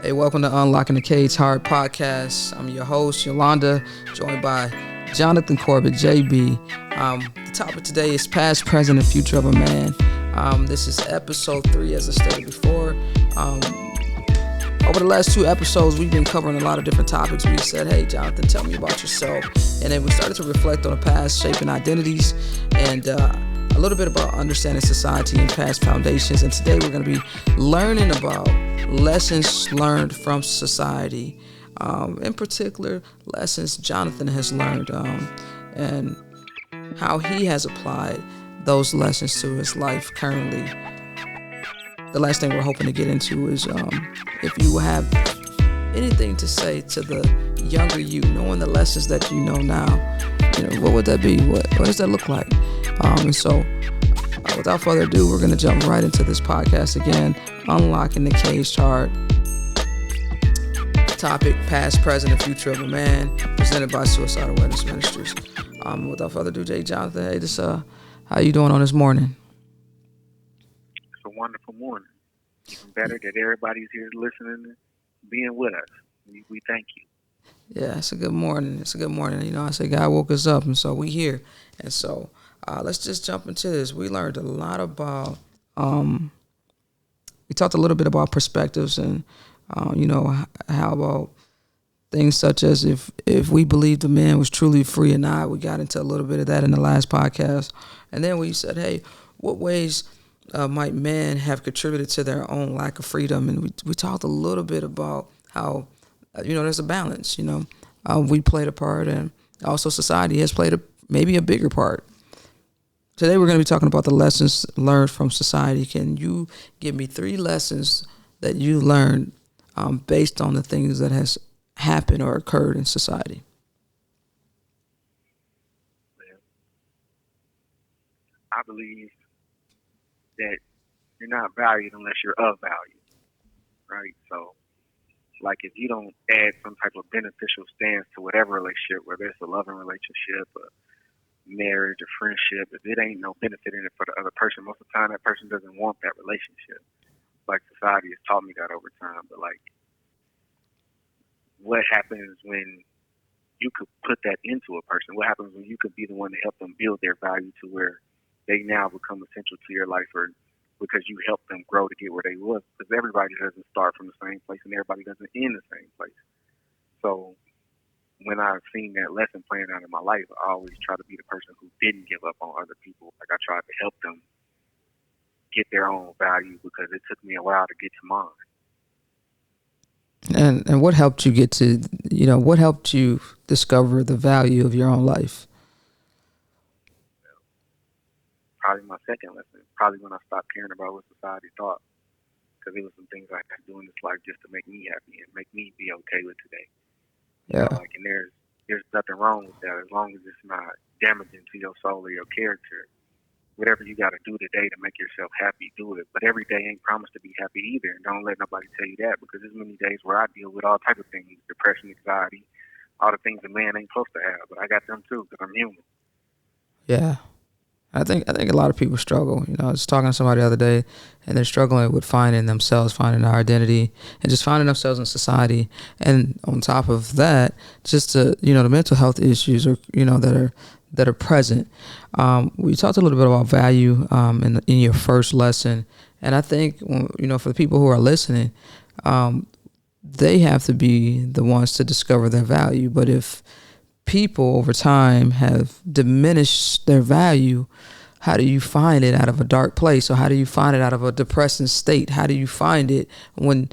Hey, welcome to Unlocking the Cage Heart podcast. I'm your host, Yolanda, joined by Jonathan Corbett, JB. The topic today is past, present, and future of a man. This is episode 3, as I stated before. Over the last 2 episodes, we've been covering a lot of different topics. We said, hey, Jonathan, tell me about yourself. And then we started to reflect on the past, shaping identities, and a little bit about understanding society and past foundations. And today we're going to be learning about lessons learned from society. In particular, lessons Jonathan has learned and how he has applied those lessons to his life currently. The last thing we're hoping to get into is if you have anything to say to the younger you, knowing the lessons that you know now, what would that be? What does that look like? Without further ado, we're going to jump right into this podcast again, Unlocking the Cage Heart. Topic, past, present, and future of a man, presented by Suicide Awareness Ministries. Without further ado, Jonathan, hey, how you doing on this morning? It's a wonderful morning. Even better that everybody's here listening and being with us. We thank you. Yeah, it's a good morning. I say God woke us up, and so we here. And so let's just jump into this. We learned a lot about, we talked a little bit about perspectives and, how about things such as if we believed the man was truly free or not. We got into a little bit of that in the last podcast. And then we said, hey, what ways might men have contributed to their own lack of freedom? And we talked a little bit about how, there's a balance, we played a part, and also society has played maybe a bigger part. Today we're going to be talking about the lessons learned from society. Can you give me 3 lessons that you learned based on the things that has happened or occurred in society? Well, I believe that you're not valued unless you're of value, right? So, like if you don't add some type of beneficial stance to whatever relationship, whether it's a loving relationship, a marriage, a friendship, if it ain't no benefit in it for the other person, most of the time that person doesn't want that relationship. Like society has taught me that over time. But like, what happens when you could put that into a person? What happens when you could be the one to help them build their value to where they now become essential to your life, or because you helped them grow to get where they was? Because everybody doesn't start from the same place, and everybody doesn't end the same place. So when I've seen that lesson playing out in my life, I always try to be the person who didn't give up on other people. Like I tried to help them get their own value because it took me a while to get to mine. And what helped you get to, what helped you discover the value of your own life? Probably my second lesson. Probably when I stopped caring about what society thought, because it was some things I had to do in this life just to make me happy and make me be okay with today. Yeah. And there's nothing wrong with that as long as it's not damaging to your soul or your character. Whatever you got to do today to make yourself happy, do it. But every day ain't promised to be happy either. And don't let nobody tell you that, because there's many days where I deal with all type of things, depression, anxiety, all the things a man ain't supposed to have. But I got them too, because I'm human. Yeah. I think a lot of people struggle. I was talking to somebody the other day, and they're struggling with finding themselves, finding their identity, and just finding themselves in society. And on top of that, just the mental health issues that are present. We talked a little bit about value in your first lesson, and I think for the people who are listening, they have to be the ones to discover their value. But if people over time have diminished their value, how do you find it out of a dark place? Or how do you find it out of a depressing state? How do you find it when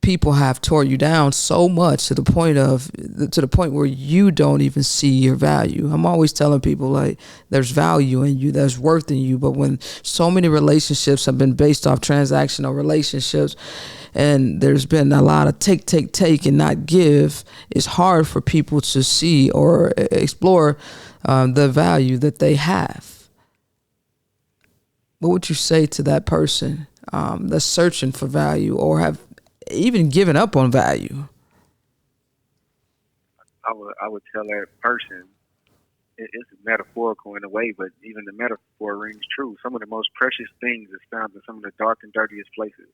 people have tore you down so much to the point where you don't even see your value? I'm always telling people, like, there's value in you, there's worth in you. But when so many relationships have been based off transactional relationships, and there's been a lot of take and not give, it's hard for people to see or explore the value that they have. What would you say to that person that's searching for value or have even given up on value? I would tell that person, it's metaphorical in a way, but even the metaphor rings true. Some of the most precious things is found in some of the dark and dirtiest places.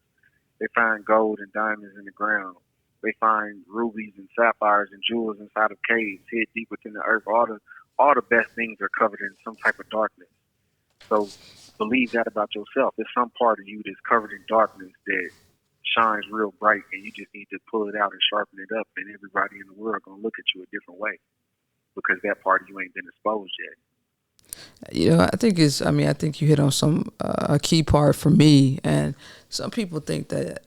They find gold and diamonds in the ground. They find rubies and sapphires and jewels inside of caves, hid deep within the earth. All the best things are covered in some type of darkness. So believe that about yourself. There's some part of you that's covered in darkness that shines real bright, and you just need to pull it out and sharpen it up. And everybody in the world gonna look at you a different way because that part of you ain't been exposed yet. I think you hit on some a key part for me, and some people think that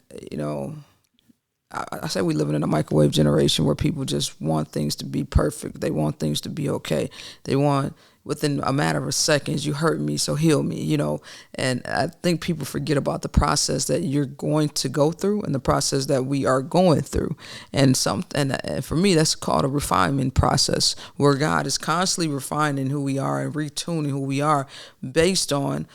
I say we living in a microwave generation where people just want things to be perfect. They want things to be okay. They want within a matter of seconds, you hurt me, so heal me, And I think people forget about the process that you're going to go through and the process that we are going through. And for me, that's called a refinement process where God is constantly refining who we are and retuning who we are based on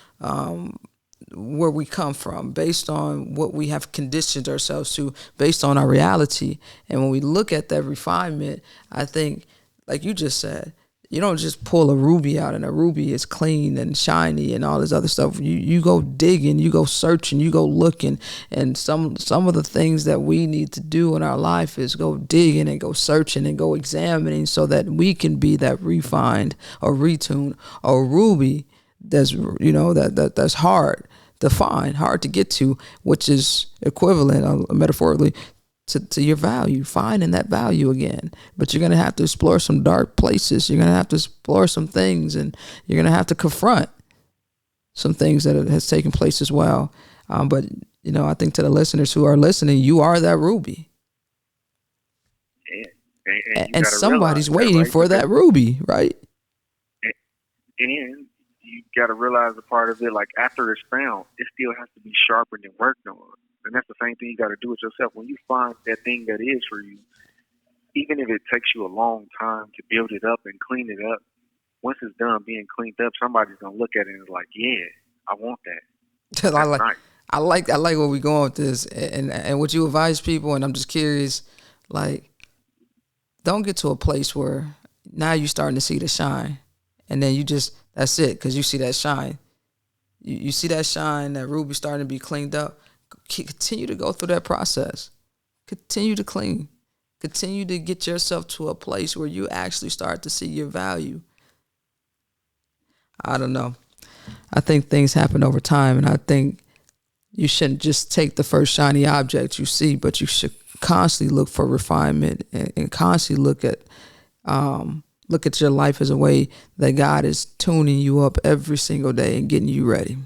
where we come from, based on what we have conditioned ourselves to, based on our reality. And when we look at that refinement, I think, like you just said, you don't just pull a ruby out and a ruby is clean and shiny and all this other stuff. You go digging, you go searching, you go looking. And some of the things that we need to do in our life is go digging and go searching and go examining so that we can be that refined or retuned or ruby that's that's hard to find, hard to get to, which is equivalent metaphorically to your value, finding that value again. But you're going to have to explore some dark places. You're going to have to explore some things, and you're going to have to confront some things that has taken place as well. But I think to the listeners who are listening, you are that ruby. And somebody's waiting for that ruby, right? And you got to realize a part of it, like after it's found, it still has to be sharpened and worked on. And that's the same thing you got to do with yourself. When you find that thing that is for you, even if it takes you a long time to build it up and clean it up, once it's done being cleaned up, somebody's gonna look at it and is like, "Yeah, I want that." That's nice. I like where we're going with this, and what you advise people. And I'm just curious, like, don't get to a place where now you're starting to see the shine, and then that's it, because you see that shine. You see that shine, that ruby starting to be cleaned up. Continue to go through that process. Continue to clean. Continue to get yourself to a place where you actually start to see your value. I don't know. I think things happen over time, and I think you shouldn't just take the first shiny object you see, but you should constantly look for refinement and constantly look at your life as a way that God is tuning you up every single day and getting you ready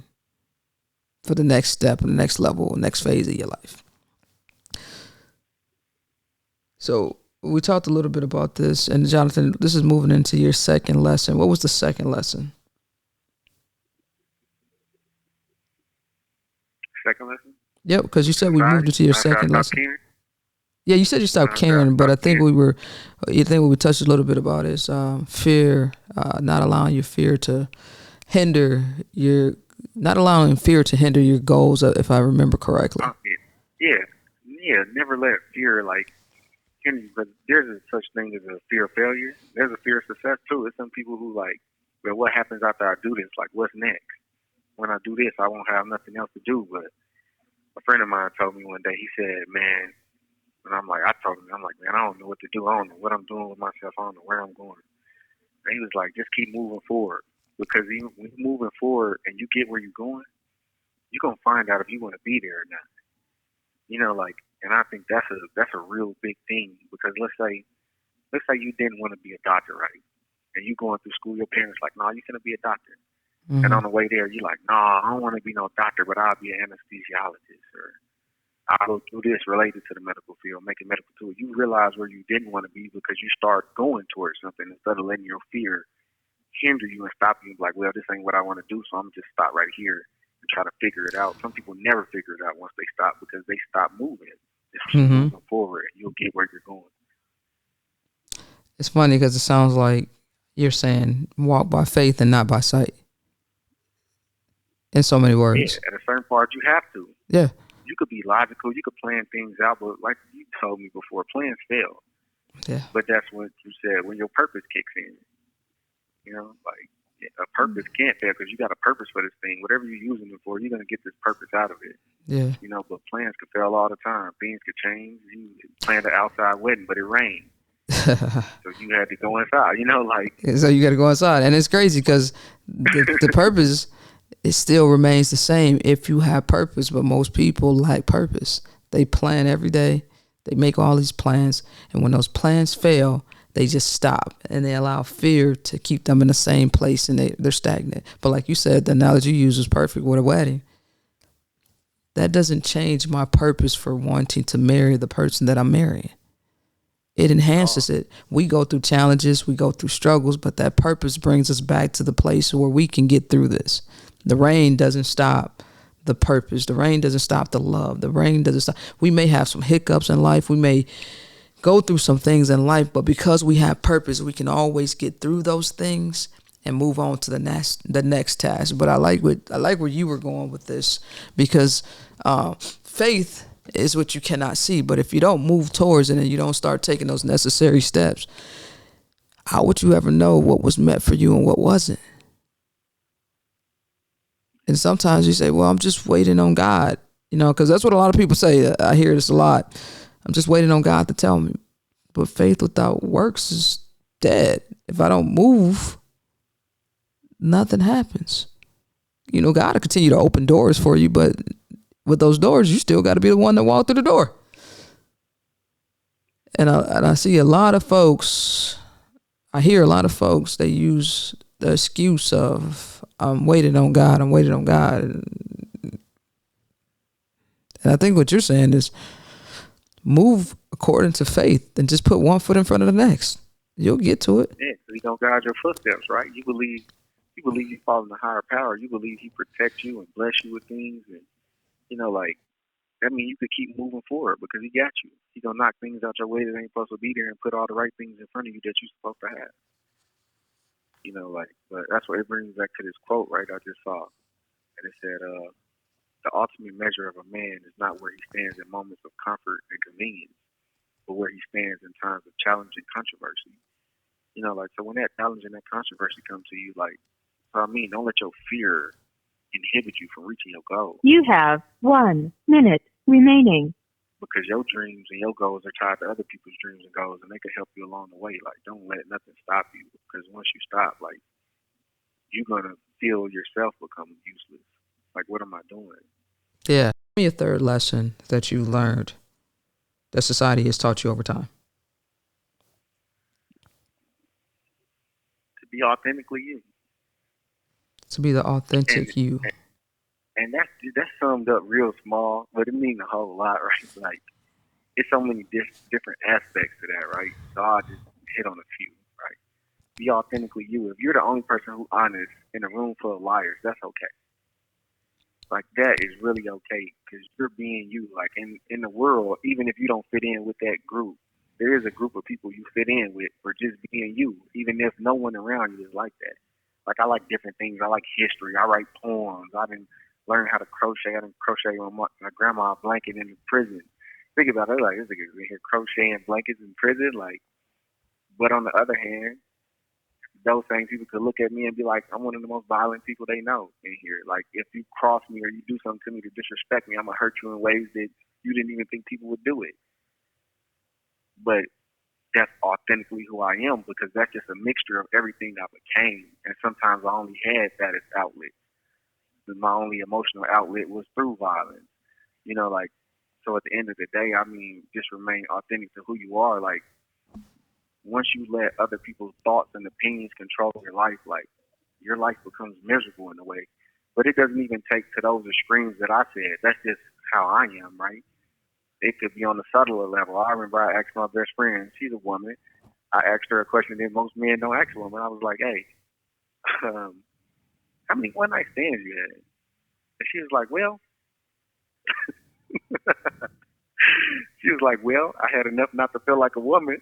for the next step and the next level, next phase of your life. So we talked a little bit about this, and Jonathan, this is moving into your second lesson. What was the second lesson? Second lesson? Yep, because you said we moved into your second lesson. Caring? Yeah, you said you stopped caring, but I think we touched a little bit about is fear, not allowing fear to hinder your goals, if I remember correctly. Yeah. Never let fear hinder you, but there's a such thing as a fear of failure. There's a fear of success too. There's some people who well, what happens after I do this? Like, what's next? When I do this, I won't have nothing else to do. But a friend of mine told me one day, he said, man, and I told him, man, I don't know what to do. I don't know what I'm doing with myself. I don't know where I'm going. And he was like, just keep moving forward. Because even when you're moving forward and you get where you're going, you're going to find out if you want to be there or not. And I think that's a real big thing, because let's say you didn't want to be a doctor, right? And you going through school, your parents like, nah, you're going to be a doctor. Mm-hmm. And on the way there, you're like, nah, I don't want to be no doctor, but I'll be an anesthesiologist, or I'll do this related to the medical field, make a medical tool. You realize where you didn't want to be because you start going towards something instead of letting your fear hinder you and stop you. Like, well, this ain't what I want to do, so I'm just stop right here and try to figure it out. Some people never figure it out once they stop, because they stop moving. Just keep moving forward, and you'll get where you're going. It's funny because it sounds like you're saying walk by faith and not by sight. In so many words. Yeah, at a certain part, you have to. Yeah. You could be logical, you could plan things out, but like you told me before, plans fail. Yeah. But that's what you said, when your purpose kicks in. A purpose can't fail because you got a purpose for this thing. Whatever you're using it for, you're gonna get this purpose out of it. Yeah. But plans could fail all the time. Things could change. You planned an outside wedding, but it rained, so you had to go inside. So you got to go inside, and it's crazy because the purpose it still remains the same if you have purpose. But most people lack purpose. They plan every day. They make all these plans, and when those plans fail, they just stop and they allow fear to keep them in the same place, and they're stagnant. But like you said, the analogy you used was perfect with a wedding. That doesn't change my purpose for wanting to marry the person that I'm marrying. It enhances it. We go through challenges, we go through struggles, but that purpose brings us back to the place where we can get through this. The rain doesn't stop the purpose. The rain doesn't stop the love. The rain doesn't stop. We may have some hiccups in life. We may go through some things in life, but because we have purpose, we can always get through those things and move on to the next task. But I like where you were going with this, because faith is what you cannot see. But if you don't move towards it and you don't start taking those necessary steps, how would you ever know what was meant for you and what wasn't? And sometimes you say, well, I'm just waiting on God, because that's what a lot of people say. I hear this a lot. I'm just waiting on God to tell me. But faith without works is dead. If I don't move, nothing happens. God will continue to open doors for you, but with those doors, you still got to be the one that walk through the door. And I see a lot of folks, I hear a lot of folks, they use the excuse of, I'm waiting on God. And I think what you're saying is move according to faith and just put one foot in front of the next. You'll get to it. Yeah, so He don't guide your footsteps, right? You believe you follow in a higher power. You believe He protects you and bless you with things, and that means you could keep moving forward because He got you. He gonna knock things out your way that ain't supposed to be there and put all the right things in front of you that you're supposed to have. But that's what it brings back to this quote, right? I just saw, and it said, "The ultimate measure of a man is not where he stands in moments of comfort and convenience, but where he stands in times of challenge and controversy." So when that challenge and that controversy come to you, don't let your fear inhibit you from reaching your goal. You have 1 minute remaining. Because your dreams and your goals are tied to other people's dreams and goals, and they can help you along the way. Don't let nothing stop you, because once you stop, you're gonna feel yourself become useless. What am I doing? Yeah. Give me a third lesson that you learned that society has taught you over time. To be authentically you. To be the authentic you. And that's summed up real small, but it means a whole lot, right? It's so many different aspects to that, right? So I'll just hit on a few, right? Be authentically you. If you're the only person who's honest in a room full of liars, that's okay. That is really okay, because you're being you. In the world, even if you don't fit in with that group, there is a group of people you fit in with for just being you, even if no one around you is like that. I like different things. I like history. I write poems. I've been learning how to crochet. I didn't crochet on my grandma's blanket in the prison. Think about it, this nigga's in here crocheting blankets in prison. But on the other hand, those same people could look at me and be like, I'm one of the most violent people they know in here. If you cross me or you do something to me to disrespect me, I'm gonna hurt you in ways that you didn't even think people would do it. But that's authentically who I am, because that's just a mixture of everything I became. And sometimes I only had that as outlet. My only emotional outlet was through violence. So at the end of the day, just remain authentic to who you are. Once you let other people's thoughts and opinions control your life becomes miserable in a way. But it doesn't even take to those extremes that I said. That's just how I am, right? It could be on a subtler level. I remember I asked my best friend, she's a woman. I asked her a question that most men don't ask a woman. I was like, hey, how many one-night stands you had? And she was like, well, I had enough not to feel like a woman.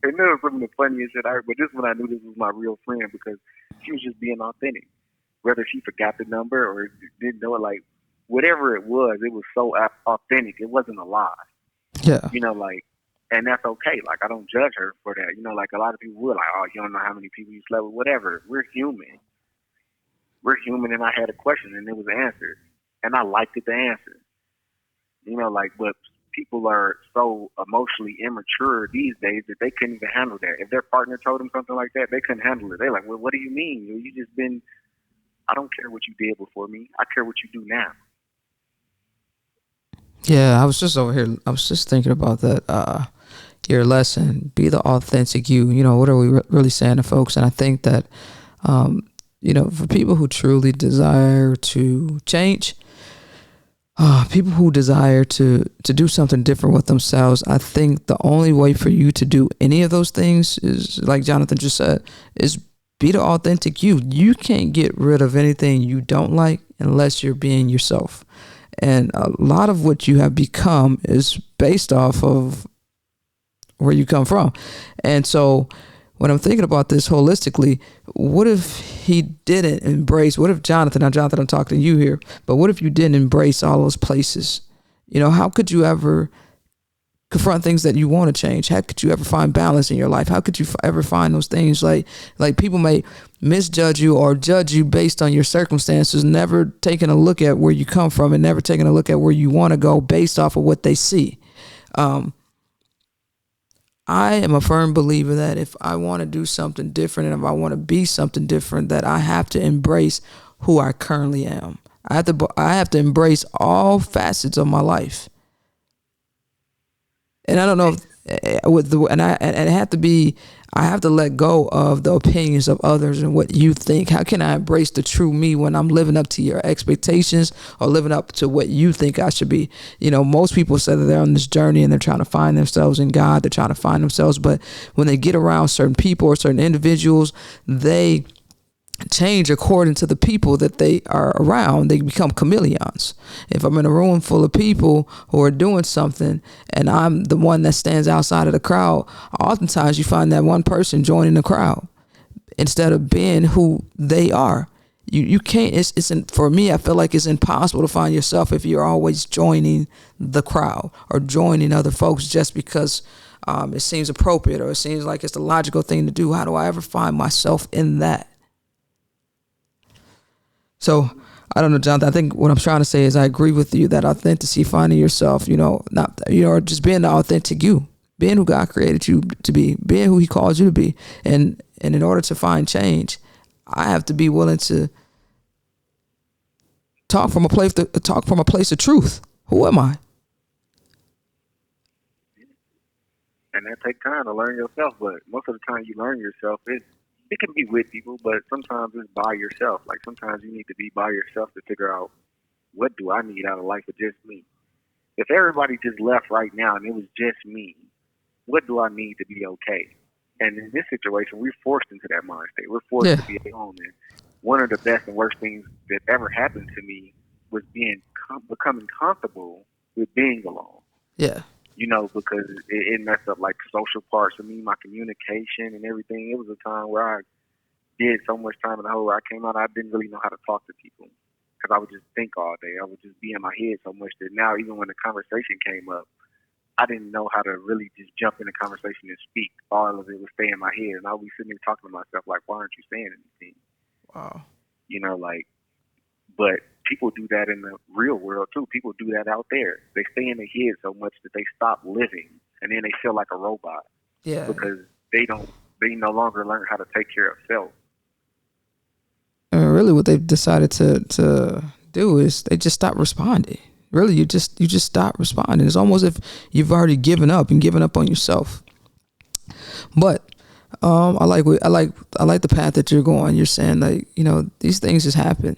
And that was some of the funniest shit I heard. But this one I knew this was my real friend, because she was just being authentic. Whether she forgot the number or didn't know it, whatever it was so authentic. It wasn't a lie. Yeah. and that's okay. Like, I don't judge her for that. You know, like a lot of people would, like, oh, you don't know how many people you slept with, whatever. We're human. We're human, and I had a question, and it was answered, and I liked the answer. You know, like, but people are so emotionally immature these days that they couldn't even handle that. If their partner told them something like that, they couldn't handle it. They're like, well, what do you mean? You just been, I don't care what you did before me. I care what you do now. Yeah, I was just over here. I was just thinking about that. Your lesson, be the authentic you. You know, what are we really saying to folks? And I think that, you know, for people who truly desire to change, people who desire to do something different with themselves, I think the only way for you to do any of those things is, like Jonathan just said, is be the authentic you. You can't get rid of anything you don't like unless you're being yourself. And a lot of what you have become is based off of where you come from. And so when I'm thinking about this holistically, what if he didn't embrace, what if Jonathan, now Jonathan, I'm talking to you here, but what if you didn't embrace all those places? You know, how could you ever confront things that you want to change? How could you ever find balance in your life? How could you ever find those things? Like people may misjudge you or judge you based on your circumstances, never taking a look at where you come from and never taking a look at where you want to go based off of what they see. I am a firm believer that if I want to do something different and if I want to be something different, that I have to embrace who I currently am. I have to embrace all facets of my life. And I don't know if with the and it have to be, I have to let go of the opinions of others and what you think. How can I embrace the true me when I'm living up to your expectations or living up to what you think I should be? You know, most people say that they're on this journey and they're trying to find themselves in God. They're trying to find themselves. But when they get around certain people or certain individuals, they change according to the people that they are around. They become chameleons. If I'm in a room full of people who are doing something and I'm the one that stands outside of the crowd, oftentimes you find that one person joining the crowd instead of being who they are. You can't, for me, I feel like it's impossible to find yourself if you're always joining the crowd or joining other folks just because it seems appropriate or it seems like it's the logical thing to do. How do I ever find myself in that? So I don't know, Jonathan. I think what I'm trying to say is I agree with you that authenticity, finding yourself, just being the authentic you, being who God created you to be, being who He calls you to be, and in order to find change, I have to be willing to talk from a place of truth. Who am I? And that takes time to learn yourself, but most of the time you learn yourself, it can be with people, but sometimes it's by yourself. Like sometimes you need to be by yourself to figure out what do I need out of life for just me. If everybody just left right now and it was just me, what do I need to be okay? And in this situation, we're forced into that mind state. We're forced to be alone. And one of the best and worst things that ever happened to me was becoming comfortable with being alone. Yeah. You know, because it messed up like social parts of me, my communication and everything. It was a time where I did so much time in the hole where I came out, I didn't really know how to talk to people because I would just think all day. I would just be in my head so much that now even when the conversation came up, I didn't know how to really just jump in the conversation and speak. All of it would stay in my head. And I would be sitting there talking to myself like, why aren't you saying anything? Wow. You know, like, but people do that in the real world too. People do that out there. They stay in their head so much that they stop living, and then they feel like a robot. Yeah. Because they no longer learn how to take care of self. And really, what they've decided to do is they just stop responding. Really, you just stop responding. It's almost if you've already given up on yourself. But I like the path that you're going. You're saying like, you know, these things just happen.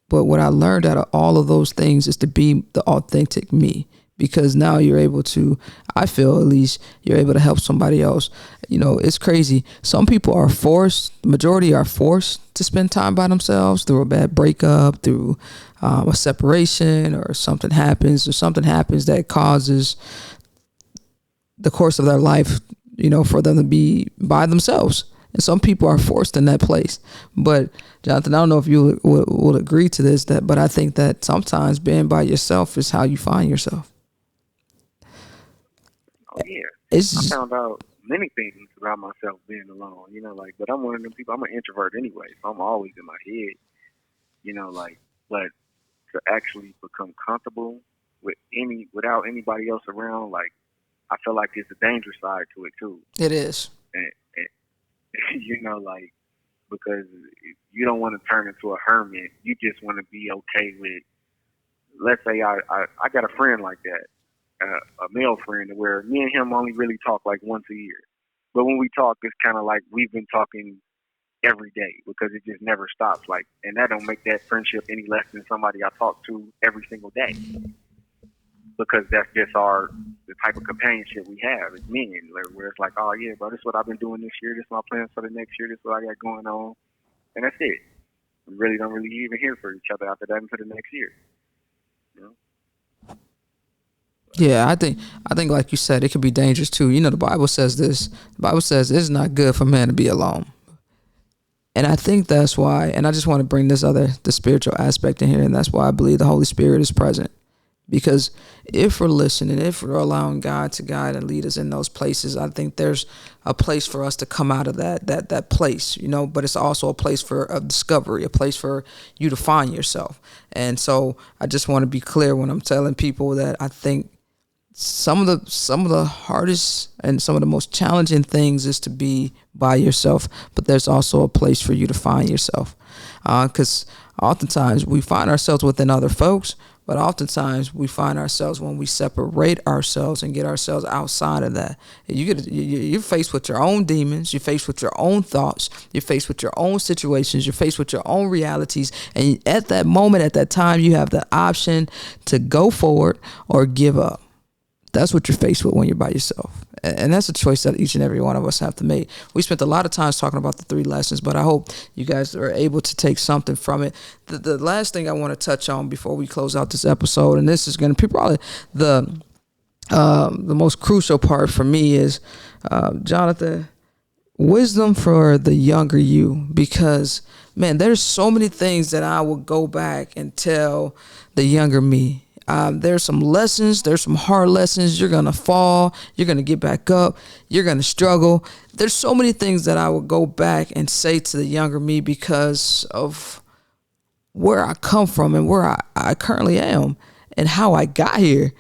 But what I learned out of all of those things is to be the authentic me, because now you're able to, I feel at least, you're able to help somebody else. You know, it's crazy. Some people are forced, the majority are forced to spend time by themselves through a bad breakup, through a separation, or something happens that causes the course of their life, you know, for them to be by themselves. And some people are forced in that place. But Jonathan, I don't know if you will agree to this, but I think that sometimes being by yourself is how you find yourself. Oh yeah, I It's found out many things about myself being alone. Like, but I'm one of them people. I'm an introvert anyway, so I'm always in my head. Like, but to actually become comfortable without anybody else around, like, I feel like it's a dangerous side to it too. it is. And like, because you don't want to turn into a hermit. You just want to be okay with. Let's say I got a friend like that, a male friend, where me and him only really talk like once a year. But when we talk, it's kind of like we've been talking every day because it just never stops. Like, and that don't make that friendship any less than somebody I talk to every single day, because that's just the type of companionship we have as men, where it's like, oh yeah, bro, this is what I've been doing this year. This is my plans for the next year. This is what I got going on, and that's it. We really don't really even hear for each other after that until the next year. You know? Yeah, I think like you said, it could be dangerous too. The Bible says this. The Bible says it's not good for man to be alone. And I think that's why, and I just want to bring the spiritual aspect in here, and that's why I believe the Holy Spirit is present. Because if we're listening, if we're allowing God to guide and lead us in those places, I think there's a place for us to come out of that place, but it's also a place of discovery, a place for you to find yourself. And so I just want to be clear when I'm telling people that I think some of the hardest and some of the most challenging things is to be by yourself, but there's also a place for you to find yourself, because oftentimes we find ourselves within other folks, but oftentimes we find ourselves when we separate ourselves and get ourselves outside of that. You're faced with your own demons, you're faced with your own thoughts, you're faced with your own situations, you're faced with your own realities, and at that moment, at that time, you have the option to go forward or give up. That's what you're faced with when you're by yourself. And that's a choice that each and every one of us have to make. We spent a lot of time talking about the 3 lessons, but I hope you guys are able to take something from it. The last thing I want to touch on before we close out this episode, and this is going to be probably the most crucial part for me, is Jonathan, wisdom for the younger you. Because, man, there's so many things that I will go back and tell the younger me. There's some lessons, there's some hard lessons. You're going to fall, you're going to get back up, you're going to struggle. There's so many things that I would go back and say to the younger me because of where I come from and where I currently am and how I got here.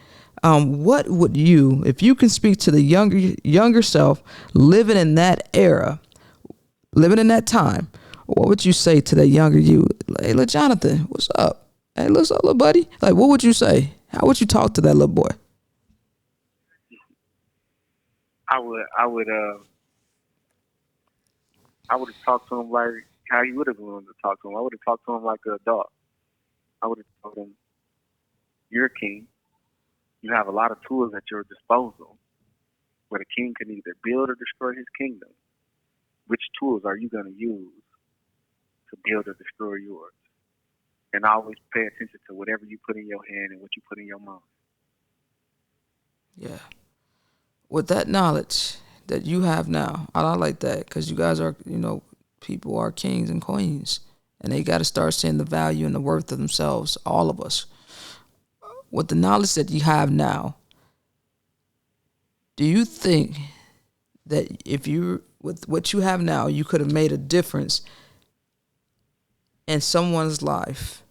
What would you, if you can speak to the younger self living in that era, living in that time, what would you say to that younger you? Hey, look, Jonathan, what's up? Hey, what's up, little buddy? Like, what would you say? How would you talk to that little boy? I would have talked to him like how you would have wanted to talk to him. I would have talked to him like an adult. I would have told him, "You're a king. You have a lot of tools at your disposal, but a king can either build or destroy his kingdom. Which tools are you going to use to build or destroy yours? And always pay attention to whatever you put in your hand and what you put in your mouth." Yeah. With that knowledge that you have now, I like that because you guys are, people are kings and queens, and they got to start seeing the value and the worth of themselves, all of us. With the knowledge that you have now, do you think that if you, with what you have now, you could have made a difference in someone's life,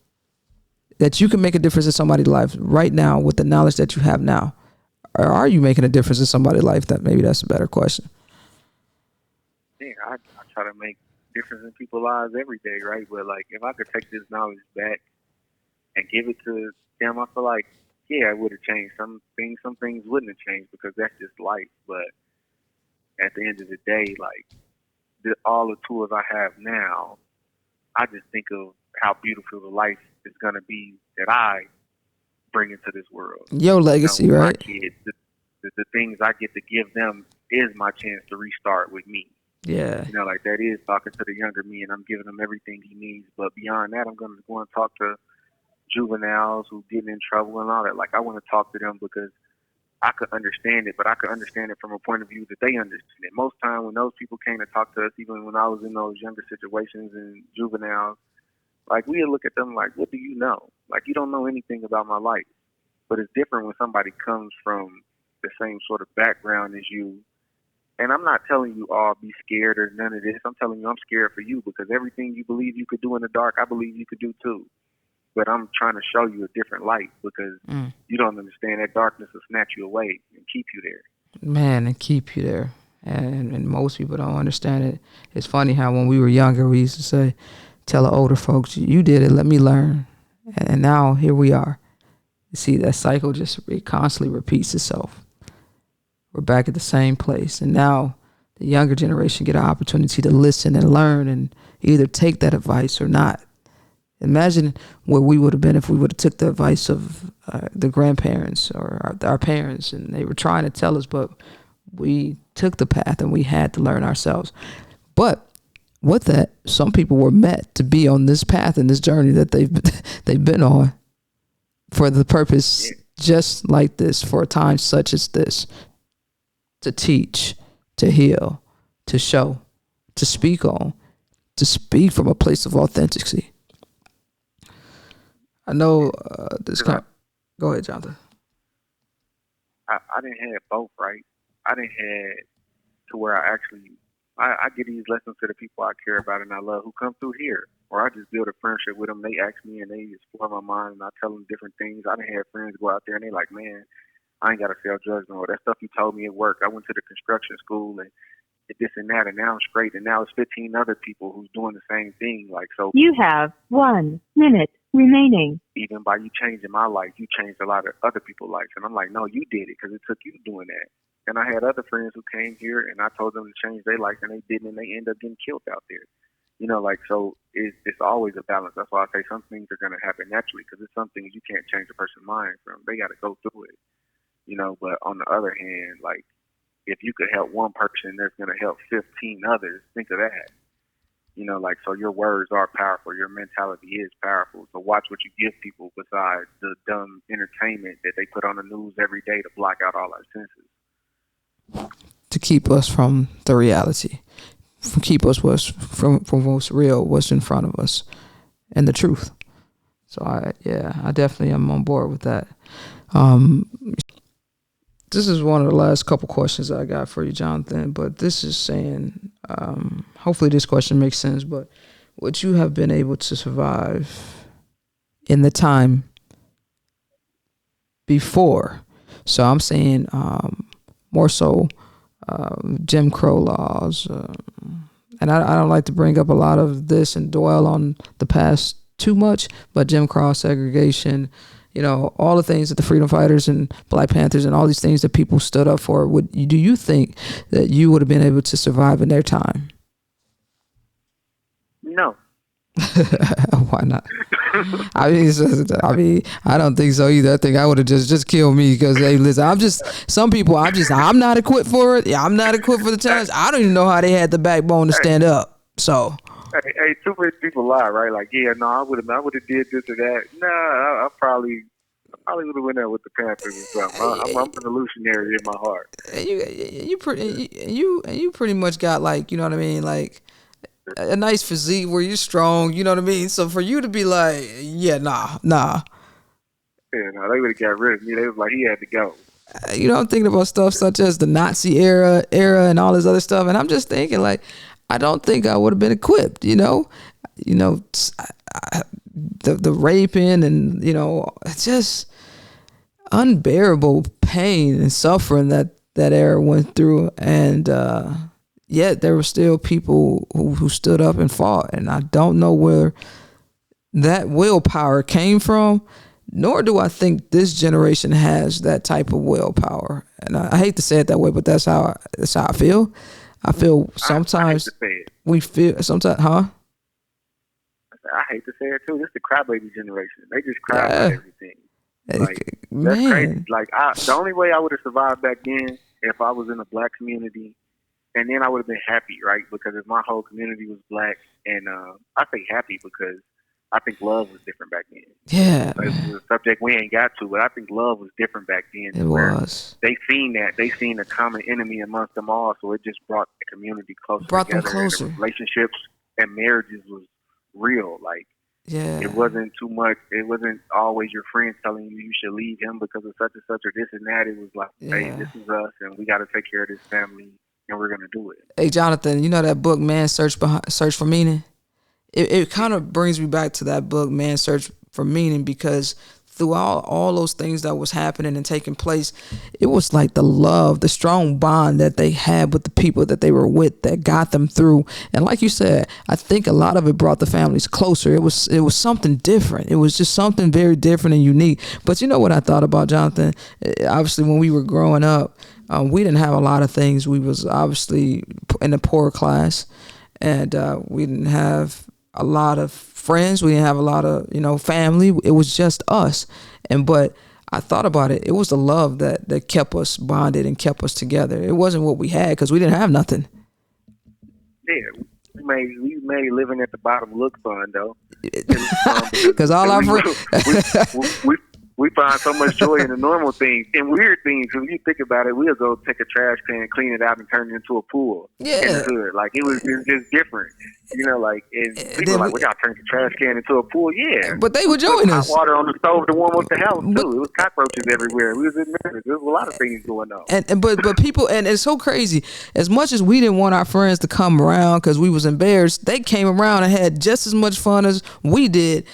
that you can make a difference in somebody's life right now with the knowledge that you have now? Or are you making a difference in somebody's life? That maybe that's a better question. Yeah, I try to make difference in people's lives every day, right? But like, if I could take this knowledge back and give it to them, I feel like, yeah, it would have changed some things. Some things wouldn't have changed because that's just life. But at the end of the day, like, all the tools I have now, I just think of how beautiful the life is gonna be that I bring into this world. Your legacy, With my right? kids, the things I get to give them is my chance to restart with me. Yeah. Like, that is talking to the younger me, and I'm giving him everything he needs. But beyond that, I'm going to go and talk to juveniles who getting in trouble and all that. Like, I want to talk to them because I could understand it, but I could understand it from a point of view that they understand it. Most time when those people came to talk to us, even when I was in those younger situations and juveniles, like, we would look at them like, what do you know? Like, you don't know anything about my life. But it's different when somebody comes from the same sort of background as you. And I'm not telling you, oh, be scared or none of this. I'm telling you, I'm scared for you because everything you believe you could do in the dark, I believe you could do too. But I'm trying to show you a different light because you don't understand that darkness will snatch you away and keep you there. Man, and keep you there. And most people don't understand it. It's funny how when we were younger, we used to say, tell the older folks, you did it, let me learn. And now here we are. You see, that cycle it constantly repeats itself. We're back at the same place. And now the younger generation get an opportunity to listen and learn and either take that advice or not. Imagine where we would have been if we would have took the advice of the grandparents or our parents, and they were trying to tell us, but we took the path and we had to learn ourselves. But with that, some people were meant to be on this path and this journey that they've been on for the purpose just like this, for a time such as this, to teach, to heal, to show, to speak on, to speak from a place of authenticity. I know this kind of, go ahead, Jonathan. I didn't have both, right? I didn't have to where I give these lessons to the people I care about and I love who come through here. Or I just build a friendship with them. They ask me and they explore my mind and I tell them different things. I didn't have friends go out there and they like, man, I ain't got to sell drugs no more. That stuff you told me at work. I went to the construction school and did this and that, and now I'm straight. And now it's 15 other people who's doing the same thing. Like, so You have 1 minute remaining. even by you changing my life, you changed a lot of other people's lives. And I'm like, no, you did it because it took you doing that. And I had other friends who came here and I told them to change their life and they didn't, and they end up getting killed out there. You know, like, so it's always a balance. That's why I say some things are going to happen naturally because it's some things you can't change a person's mind from. They got to go through it. You know, but on the other hand, like, if you could help one person, that's going to help 15 others. Think of that. You know, like, so your words are powerful. Your mentality is powerful. So watch what you give people besides the dumb entertainment that they put on the news every day to block out all our senses. To keep us from the reality, keep us from what's real, what's in front of us, and the truth. So I definitely am on board with that. This is one of the last couple questions I got for you, Jonathan, but this is saying, hopefully this question makes sense, but would you have been able to survive in the time before? So I'm saying more so Jim Crow laws. And I don't like to bring up a lot of this and dwell on the past too much, but Jim Crow, segregation, you know, all the things that the freedom fighters and Black Panthers and all these things that people stood up for. Do you think that you would have been able to survive in their time? No. Why not? I mean, I don't think so either. I think I would have just killed me because, hey, listen, I'm not equipped for it. Yeah, I'm not equipped for the challenge. I don't even know how they had the backbone to stand up. So. Hey, too many people lie, right? Like, yeah, no, I would have did this or that. Nah, I probably would have went there with the Panthers or something. I'm an evolutionary in my heart. You pretty much got, like, you know what I mean, like a nice physique where you're strong, you know what I mean? So for you to be like, yeah, nah. Yeah, no, they would have got rid of me. They was like, he had to go. You know, I'm thinking about stuff such as the Nazi era and all this other stuff, and I'm just thinking, like, I don't think I would have been equipped, you know, the raping and, you know, just unbearable pain and suffering that era went through. And yet there were still people who stood up and fought. And I don't know where that willpower came from, nor do I think this generation has that type of willpower. And I hate to say it that way, but that's how I feel. I feel sometimes we feel sometimes, huh? I hate to say it too. This is the crybaby generation. They just cry about everything. Like, that's crazy. Like, the only way I would have survived back then if I was in a Black community, and then I would have been happy, right? Because if my whole community was Black, and I say happy because I think love was different back then. Yeah. Like, it was a subject we ain't got to, but I think love was different back then. It was. They seen that. They seen a common enemy amongst them all, so it just brought the community closer Brought together. them closer. And the relationships and marriages was real. Like, Yeah. It wasn't too much. It wasn't always your friends telling you should leave him because of such and such or this and that. It was like, hey, Yeah. this is us, and we got to take care of this family, and we're gonna do it. Hey, Jonathan, you know that book, Man Search for Meaning? It kind Yeah, of brings me back to that book, Man Search for Meaning, because throughout all those things that was happening and taking place, it was like the love, the strong bond that they had with the people that they were with that got them through. And like you said, I think a lot of it brought the families closer. It was something different. It was just something very different and unique. But you know what I thought about, Jonathan? Obviously, when we were growing up, we didn't have a lot of things. We was obviously in the poor class, and we didn't have a lot of friends. We didn't have a lot of family. It was just us. And but I thought about it. It was the love that kept us bonded and kept us together. It wasn't what we had because we didn't have nothing. yeah. We made living at the bottom look fun though. It was fun because Because all our we friends. we we we find so much joy in the normal things and weird things. When you think about it, we'll go take a trash can, clean it out, and turn it into a pool in the Yeah. hood. Like it was just different, like. And And people then are like, "We gotta turn the trash can into a pool." Yeah, but they we would put join hot us. water on the stove to warm up the house But too. It was cockroaches everywhere. We was in Memphis. There was a lot of things going on. but people, and it's so crazy. As much as we didn't want our friends to come around because we was embarrassed, they came around and had just as much fun as we did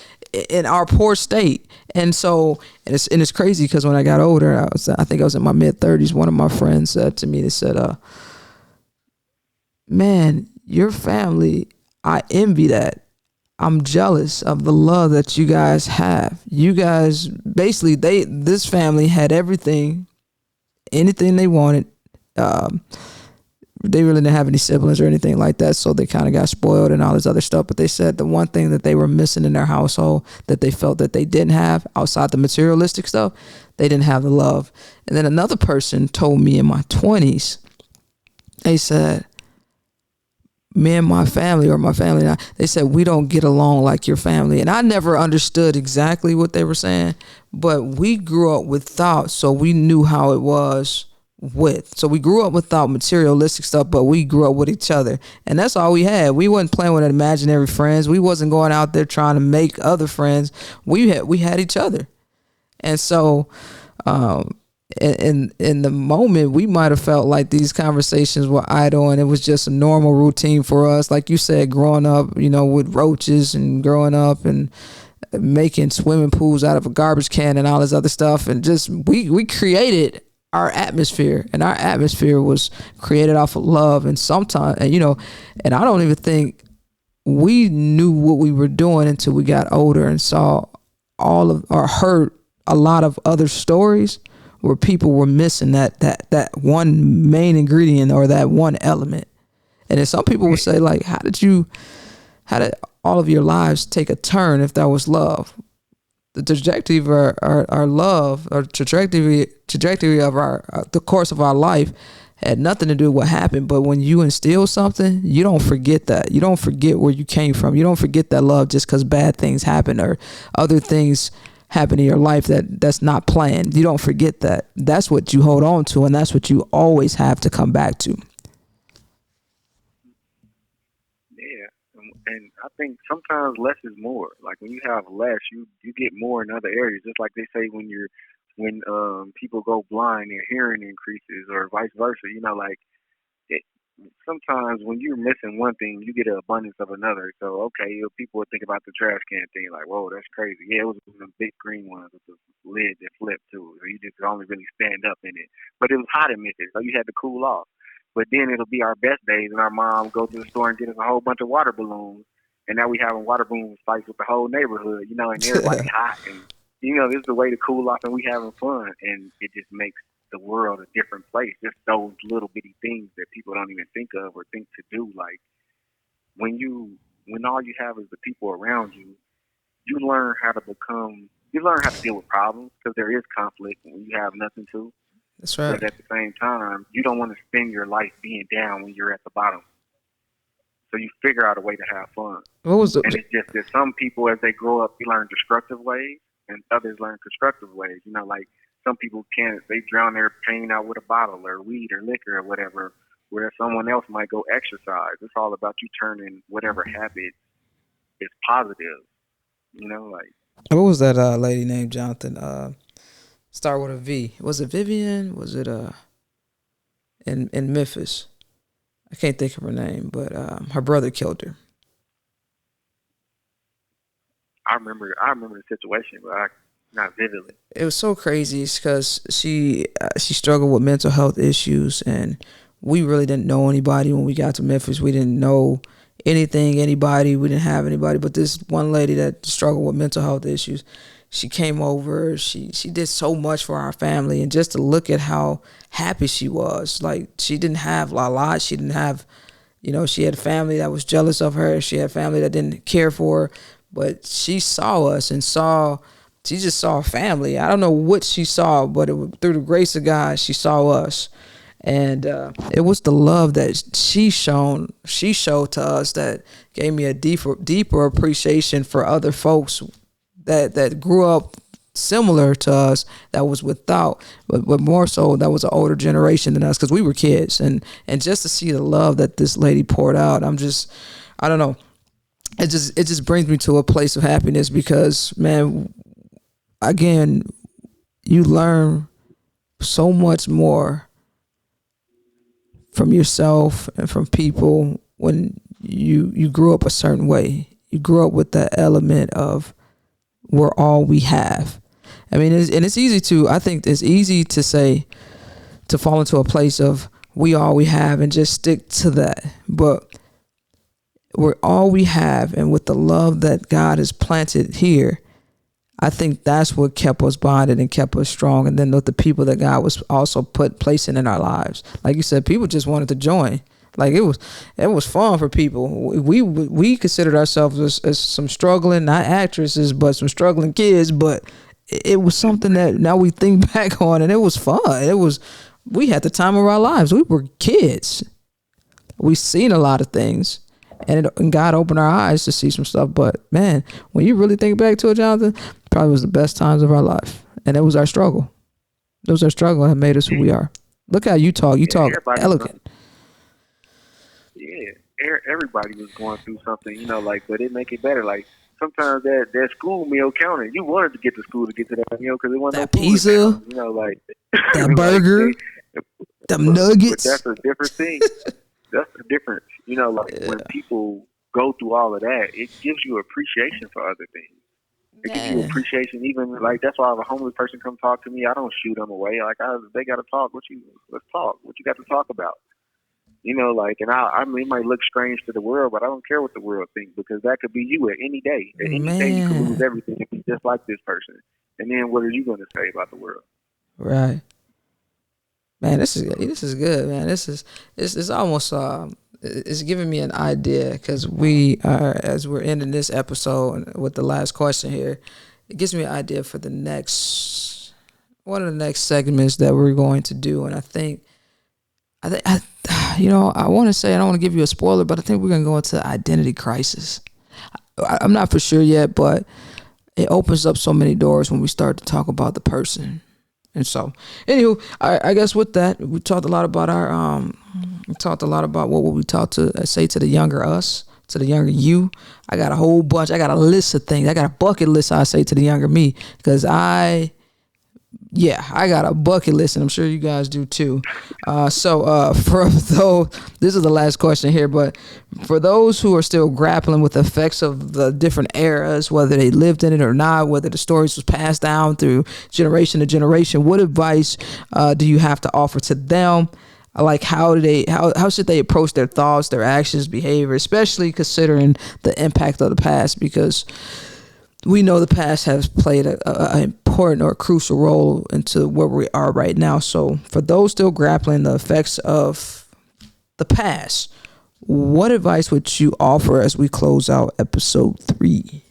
in our poor state. And so, and it's crazy because when I got older, I think I was in my mid-30s. One of my friends said to me, they said, "Man, your family, I envy that. I'm jealous of the love that you guys have. You guys basically, this family had everything, anything they wanted. Um, they really didn't have any siblings or anything like that, so they kind of got spoiled and all this other stuff. But they said the one thing that they were missing in their household that they felt that they didn't have outside the materialistic stuff, they didn't have the love." And then another person told me in my 20s, they said, "Me and my family, or my family and I," they said, "we don't get along like your family." And I never understood exactly what they were saying, but we grew up without, so we knew how it was with. So we grew up without materialistic stuff, but we grew up with each other. And that's all we had. We wasn't playing with imaginary friends. We wasn't going out there trying to make other friends. We had each other. And so um, in the moment, we might have felt like these conversations were idle and it was just a normal routine for us. Like you said, growing up, with roaches, and growing up and making swimming pools out of a garbage can and all this other stuff. And just we created our atmosphere, and our atmosphere was created off of love. And sometimes, and I don't even think we knew what we were doing until we got older and saw all of, or heard a lot of other stories where people were missing that one main ingredient or that one element. And then some people would say, like, how did all of your lives take a turn if that was love? The trajectory of our love, or trajectory of the course of our life had nothing to do with what happened. But when you instill something, you don't forget that. You don't forget where you came from. You don't forget that love just because bad things happen or other things happen in your life that's not planned. You don't forget that. That's what you hold on to, and that's what you always have to come back to. Yeah, and I think sometimes less is more. Like when you have less, you get more in other areas. Just like they say when people go blind, their hearing increases, or vice versa. Like it, sometimes when you're missing one thing, you get an abundance of another. So okay, people would think about the trash can thing, like, whoa, that's crazy. Yeah, it was one of the big green ones with the lid that flipped too. So you just could only really stand up in it. But it was hot in Memphis, so you had to cool off. But then it'll be our best days, and our mom go to the store and get us a whole bunch of water balloons, and now we having water balloon fights with the whole neighborhood, and everybody hot, and this is the way to cool off, and we having fun, and it just makes the world a different place. Just those little bitty things that people don't even think of or think to do. Like when all you have is the people around you, you learn how to deal with problems because there is conflict when you have nothing to. That's right. But at the same time, you don't want to spend your life being down when you're at the bottom. So you figure out a way to have fun. What was And it's just that some people, as they grow up, they learn destructive ways, and others learn constructive ways. Like some people can't, they drown their pain out with a bottle or weed or liquor or whatever, whereas someone else might go exercise. It's all about you turning whatever habit is positive Like What was that lady named Jonathan? Start with a V. Was it Vivian? Was it in Memphis? I can't think of her name, but her brother killed her. I remember the situation, but not vividly. It was so crazy because she struggled with mental health issues, and we really didn't know anybody when we got to Memphis. We didn't know anybody. We didn't have anybody, but this one lady that struggled with mental health issues, she came over. She did so much for our family, and just to look at how happy she was, like she didn't have a lot. She didn't have, she had family that was jealous of her. She had family that didn't care for her, but she saw us and she just saw family. I don't know what she saw, but through the grace of God, she saw us. And it was the love that she showed to us that gave me a deeper appreciation for other folks that grew up similar to us, that was without, but more so that was an older generation than us, because we were kids. And just to see the love that this lady poured out, I don't know, it just brings me to a place of happiness, because man, again, you learn so much more from yourself and from people when you grew up a certain way. You grew up with that element of we're all we have. I mean, it's easy to, I think it's easy to say, to fall into a place of we all we have and just stick to that. But we're all we have, and with the love that God has planted here, I think that's what kept us bonded and kept us strong. And then with the people that God was also placing in our lives, like you said, people just wanted to join. Like it was fun for people. We considered ourselves as some struggling, not actresses, but some struggling kids. But it was something that now we think back on, and it was fun. We had the time of our lives. We were kids. We seen a lot of things, and God opened our eyes to see some stuff. But man, when you really think back to it, Jonathan, probably was the best times of our life, and it was our struggle. It was our struggle that made us who we are. Look how you talk. You Yeah, talk elegant. yeah, everybody was going through something, like, but it make it better. Like sometimes that school meal counted. You wanted to get to school to get to that meal because there wasn't That no food in pizza, town. Like that like burger, them but nuggets. that's a different thing. That's the difference. Like when Yeah, people go through all of that, it gives you appreciation for other things. It gives you man. appreciation. Even like that's why if a homeless person come talk to me, I don't shoot them away. Like they got to talk. Let's talk. What you got to talk about? Like, and I mean, it might look strange to the world, but I don't care what the world thinks because that could be you at any day. At any day, you could lose Man, everything and be just like this person. And then what are you going to say about the world? right. Man, this is good, man. This is almost it's giving me an idea, because we are, as we're ending this episode with the last question here, it gives me an idea for the next one of the next segments that we're going to do. And I want to say, I don't want to give you a spoiler, but I think we're going to go into identity crisis. I'm not for sure yet, but it opens up so many doors when we start to talk about the person. And so, anywho, I guess with that, we talked a lot about we talked a lot about what would we talk to say to the younger us, to the younger you. I got a whole bunch. I got a list of things. I got a bucket list I say to the younger me, because I got a bucket list, and I'm sure you guys do too. For those, this is the last question here, but for those who are still grappling with the effects of the different eras, whether they lived in it or not, whether the stories was passed down through generation to generation, what advice do you have to offer to them? Like how should they approach their thoughts, their actions, behavior, especially considering the impact of the past? Because we know the past has played a important or a crucial role into where we are right now. So for those still grappling the effects of the past, what advice would you offer as we close out episode 3?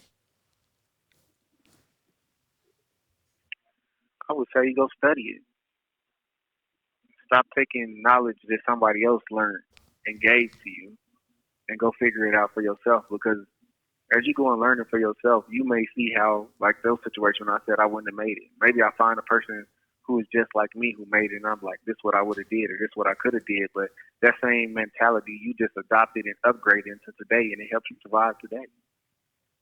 I would say you go study it. Stop taking knowledge that somebody else learned and gave to you and go figure it out for yourself because as you go and learn it for yourself, you may see how, like those situations I said I wouldn't have made it. Maybe I find a person who is just like me who made it, and I'm like, this is what I would have did, or this is what I could have did. But that same mentality, you just adopted and upgraded into today, and it helps you survive today.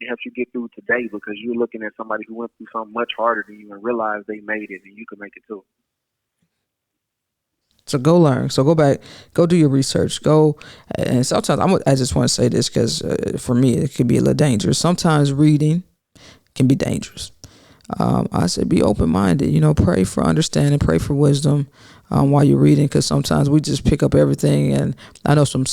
It helps you get through today because you're looking at somebody who went through something much harder than you and realize they made it and you can make it too. So go learn. So go back, go do your research. Go, and sometimes I just want to say this because for me it can be a little dangerous. Sometimes reading can be dangerous. I say be open minded. Pray for understanding, pray for wisdom while you're reading, because sometimes we just pick up everything. And I know some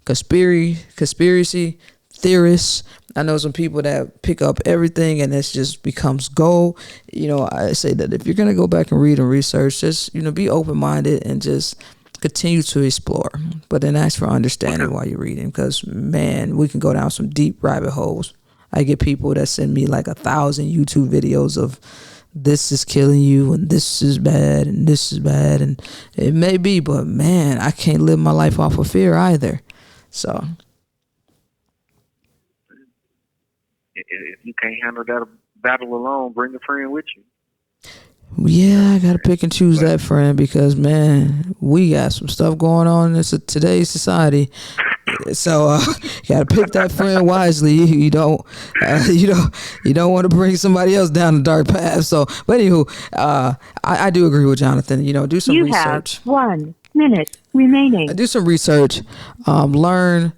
conspiracy theorists. I know some people that pick up everything and it just becomes gold. I say that if you're gonna go back and read and research, just be open minded and just continue to explore. But then ask for understanding while you're reading, because man, we can go down some deep rabbit holes. I get people that send me like 1,000 YouTube videos of this is killing you and this is bad and this is bad, and it may be, but man, I can't live my life off of fear either. So if you can't handle that battle alone, bring a friend with you. Yeah, I gotta pick and choose that friend, because man, we got some stuff going on in today's society. So you gotta pick that friend wisely. You don't want to bring somebody else down the dark path. So, but anywho, I do agree with Jonathan. Do some research. You have 1 minute remaining. Do some research. Learn.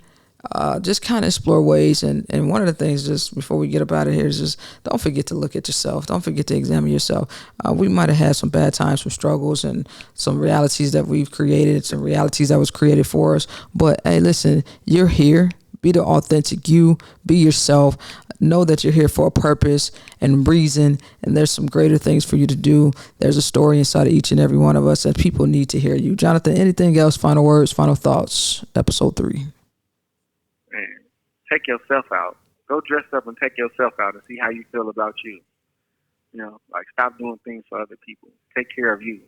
Just kind of explore ways, and one of the things, just before we get up out of here, is just don't forget to look at yourself. Don't forget to examine yourself. We might have had some bad times, some struggles, and some realities that we've created, some realities that was created for us. But hey, listen, you're here. Be the authentic you. Be yourself. Know that you're here for a purpose and reason, and there's some greater things for you to do. There's a story inside of each and every one of us, and people need to hear you. Jonathan, anything else? Final words, final thoughts? Episode 3. Take yourself out. Go dress up and take yourself out and see how you feel about you. Stop doing things for other people. Take care of you.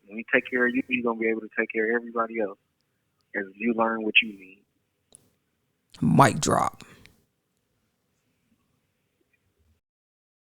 When you take care of you, you're going to be able to take care of everybody else as you learn what you need. Mic drop.